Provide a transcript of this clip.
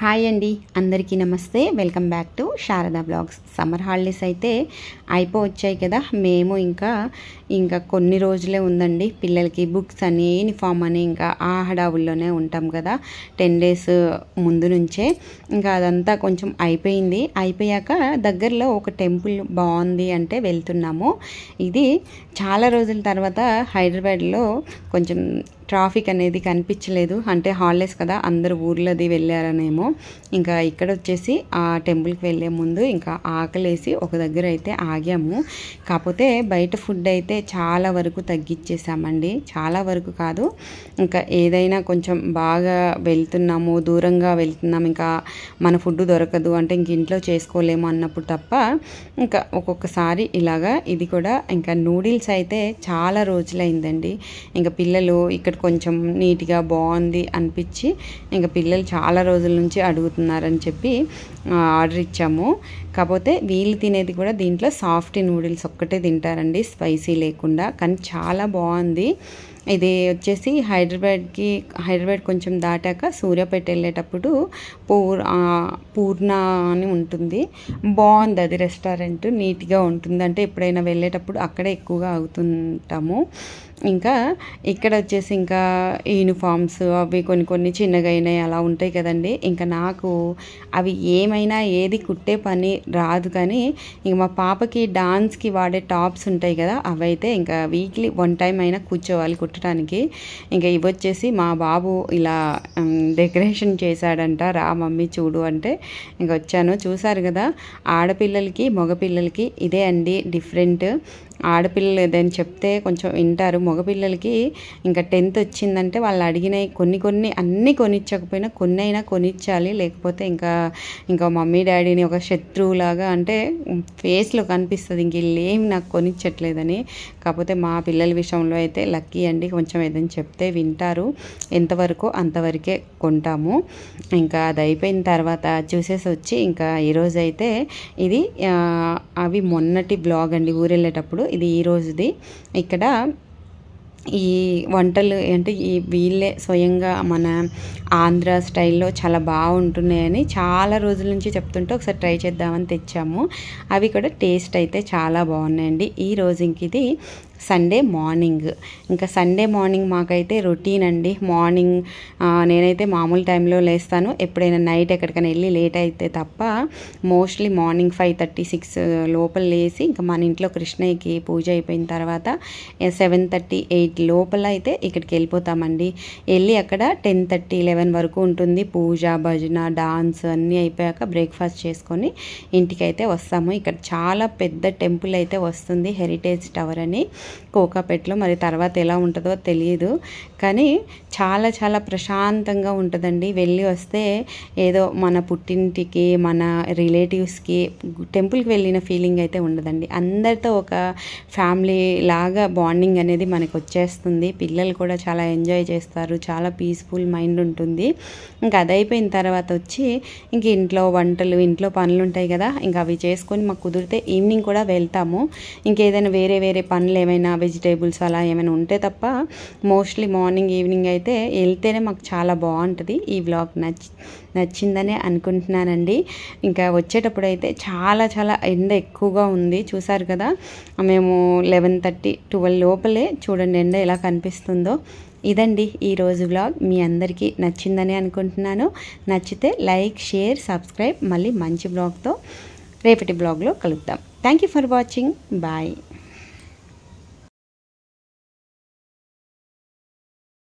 Hi అండి, అందరికీ నమస్తే. Welcome back to Sharada blogs. Summer holidays అయితే అయిపోవచ్చాయి కదా. మేము ఇంకా కొన్ని రోజులే ఉందండి. పిల్లలకి బుక్స్ అని, యూనిఫామ్ అని ఇంకా ఆ హడావుల్లోనే ఉంటాం కదా 10 డేస్ ముందు నుంచే. ఇంకా అదంతా కొంచెం అయిపోయింది. అయిపోయాక దగ్గరలో ఒక టెంపుల్ బాగుంది అంటే వెళ్తున్నాము. ఇది చాలా రోజుల తర్వాత హైదరాబాద్లో కొంచెం ట్రాఫిక్ అనేది కనిపించలేదు. అంటే హాలిడేస్ కదా, అందరూ ఊర్లోది వెళ్ళారనేమో. ఇంకా ఇక్కడ వచ్చేసి ఆ టెంపుల్కి వెళ్ళే ముందు ఇంకా ఆకలేసి ఒక దగ్గర అయితే ఆగాము. కాకపోతే బయట ఫుడ్ అయితే చాలా వరకు తగ్గించేసామండి. చాలా వరకు కాదు, ఇంకా ఏదైనా కొంచెం బాగా వెళ్తున్నాము, దూరంగా వెళ్తున్నాము, ఇంకా మన ఫుడ్ దొరకదు అంటే ఇంక ఇంట్లో చేసుకోలేము అన్నప్పుడు తప్ప ఇంకా ఒక్కొక్కసారి ఇలాగా. ఇది కూడా ఇంకా నూడిల్స్ అయితే చాలా రోజులైందండి. ఇంకా పిల్లలు ఇక్కడ కొంచెం నీట్గా బాగుంది అనిపించి ఇంకా పిల్లలు చాలా రోజుల నుంచి అడుగుతున్నారని చెప్పి ఆర్డర్ ఇచ్చాము. కాకపోతే వీళ్ళు తినేది కూడా దీంట్లో సాఫ్ట్ నూడిల్స్ ఒక్కటే తింటారండి, స్పైసీ లేకుండా. కానీ చాలా బాగుంది. ఇది వచ్చేసి హైదరాబాద్ కొంచెం దాటాక సూర్యాపేట వెళ్ళేటప్పుడు పూర్ణ అని ఉంటుంది. బాగుంది అది రెస్టారెంట్, నీట్గా ఉంటుంది. అంటే ఎప్పుడైనా వెళ్ళేటప్పుడు అక్కడే ఎక్కువగా ఆగుతుంటాము. ఇంకా ఇక్కడ వచ్చేసి ఇంకా యూనిఫామ్స్ అవి కొన్ని చిన్నగా అయినాయి అలా ఉంటాయి కదండి. ఇంకా నాకు అవి ఏమైనా ఏది కుట్టే పని రాదు. కానీ ఇంక మా పాపకి డాన్స్కి వాడే టాప్స్ ఉంటాయి కదా, అవైతే ఇంకా వీక్లీ 1 టైం అయినా కూర్చోవాలి కుట్టడానికి. ఇంకా ఇవి వచ్చేసి మా బాబు ఇలా డెకరేషన్ చేశాడంట. రా మమ్మీ చూడు అంటే ఇంక వచ్చాను. చూసారు కదా, ఆడపిల్లలకి మగపిల్లలకి ఇదే అండి డిఫరెంట్. ఆడపిల్లలు ఏదైనా చెప్తే కొంచెం వింటారు. మగపిల్లలకి ఇంకా 10th వచ్చిందంటే వాళ్ళు అడిగినవి కొన్ని అన్నీ కొనిచ్చకపోయినా కొన్ని అయినా కొనిచ్చాలి. లేకపోతే ఇంకా మమ్మీ డాడీని ఒక శత్రువులాగా అంటే ఫేస్లో కనిపిస్తుంది. ఇంక వీళ్ళేమి నాకు కొనిచ్చట్లేదని. కాకపోతే మా పిల్లల విషయంలో అయితే లక్కీ అండి, కొంచెం ఏదైనా చెప్తే వింటారు. ఎంతవరకు అంతవరకే కొంటాము. ఇంకా అది అయిపోయిన తర్వాత చూసేసి వచ్చి ఇంకా ఈరోజు అయితే ఇది అవి మొన్నటి బ్లాగ్ అండి, ఊరెళ్ళేటప్పుడు. ఇది ఈరోజుది. ఇక్కడ ఈ వంటలు అంటే వీళ్ళే స్వయంగా మన ఆంధ్ర స్టైల్లో చాలా బాగుంటున్నాయని చాలా రోజుల నుంచి చెప్తుంటే ఒకసారి ట్రై చేద్దామని తెచ్చాము. అవి కూడా టేస్ట్ అయితే చాలా బాగున్నాయండి. ఈరోజు ఇంక ఇది సండే మార్నింగ్. ఇంకా సండే మార్నింగ్ మాకైతే రొటీన్ అండి. మార్నింగ్ నేనైతే మామూలు టైంలో లేస్తాను. ఎప్పుడైనా నైట్ ఎక్కడికైనా వెళ్ళి లేట్ అయితే తప్ప మోస్ట్లీ మార్నింగ్ 5:30-6 లోపల లేసి ఇంకా మన ఇంట్లో కృష్ణయ్యకి పూజ అయిపోయిన తర్వాత 7:30-8 లోపల అయితే ఇక్కడికి వెళ్ళిపోతామండి. వెళ్ళి అక్కడ 10:30-11 వరకు ఉంటుంది పూజ, భజన, డాన్స్ అన్నీ అయిపోయాక బ్రేక్ఫాస్ట్ చేసుకొని ఇంటికైతే వస్తాము. ఇక్కడ చాలా పెద్ద టెంపుల్ అయితే వస్తుంది, హెరిటేజ్ టవర్ అని కోకాపేటలో. మరి తర్వాత ఎలా ఉంటుందో తెలియదు, కానీ చాలా చాలా ప్రశాంతంగా ఉంటుందండి. వెళ్ళి వస్తే ఏదో మన పుట్టింటికి, మన రిలేటివ్స్కి టెంపుల్కి వెళ్ళిన ఫీలింగ్ అయితే ఉండదండి. అందరితో ఒక ఫ్యామిలీ లాగా బాండింగ్ అనేది మనకు వచ్చేస్తుంది. పిల్లలు కూడా చాలా ఎంజాయ్ చేస్తారు, చాలా పీస్ఫుల్ మైండ్ ఉంటుంది. ఇంకా అది అయిపోయిన తర్వాత వచ్చి ఇంక ఇంట్లో వంటలు, ఇంట్లో పనులు ఉంటాయి కదా, ఇంకా అవి చేసుకొని మాకు కుదిరితే ఈవినింగ్ కూడా వెళ్తాము. ఇంకేదైనా వేరే పనులు ఏమైనా వెజిటేబుల్స్ అలా ఏమైనా ఉంటే తప్ప మోస్ట్లీ మార్నింగ్ ఈవినింగ్ అయితే వెళ్తేనే మాకు చాలా బాగుంటుంది. ఈ వ్లాగ్ నచ్చిందని అనుకుంటున్నానండి. ఇంకా వచ్చేటప్పుడు అయితే చాలా చాలా ఎండ ఎక్కువగా ఉంది. చూసారు కదా, మేము 11:30-12 లోపలే చూడండి ఎండ ఎలా కనిపిస్తుందో. ఇదండి ఈరోజు వ్లాగ్. మీ అందరికీ నచ్చిందని అనుకుంటున్నాను. నచ్చితే లైక్, షేర్, సబ్స్క్రైబ్. మళ్ళీ మంచి బ్లాగ్తో రేపటి బ్లాగ్లో కలుద్దాం. Thank you for watching. Bye.